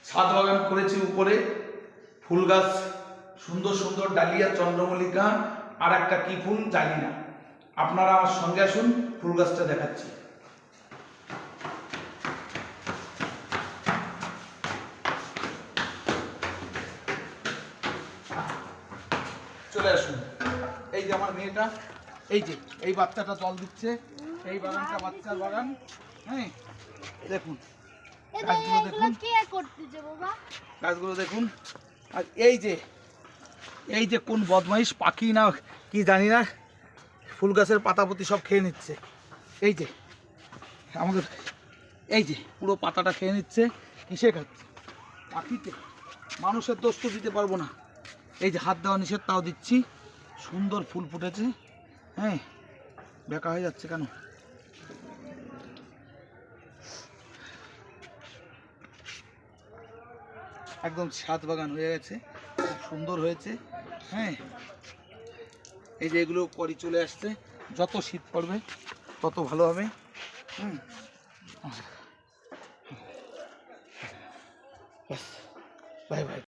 ছাদ বাগান করেছি উপরে, ফুল গাছ সুন্দর সুন্দর ডালিয়া, চন্দ্রমল্লিকা, আর একটা কি ফুল জানি না। আপনারা আমার সঙ্গে আসুন, ফুল গাছটা দেখাচ্ছি। চলে আসুন। এই যে আমার মেয়েটা, এই যে এই বাচ্চাটা জল দিচ্ছে, এই বাগানটা বাচ্চার বাগান। হ্যাঁ দেখুন গাছগুলো, দেখুন গাছগুলো দেখুন। আর এই যে কোন বদমাইশ পাখি না কি জানি না, ফুল গাছের পাতাপতি সব খেয়ে নিচ্ছে। এই যে আমাদের এই যে পুরো পাতাটা খেয়ে নিচ্ছে। কিসে খাচ্ছে? পাখিতে। মানুষের দোষ তো দিতে পারবো না। এই যে হাত দেওয়া নিষেধ, তাও দিচ্ছি। সুন্দর ফুল ফুটেছে। হ্যাঁ, বেকা হয়ে যাচ্ছে কেন? একদম ছাদ বাগান হয়ে গেছে, খুব সুন্দর হয়েছে। হ্যাঁ, এই যে এগুলো করি চলে আসছে। যত শীত পড়বে তত ভালো হবে। Bye bye.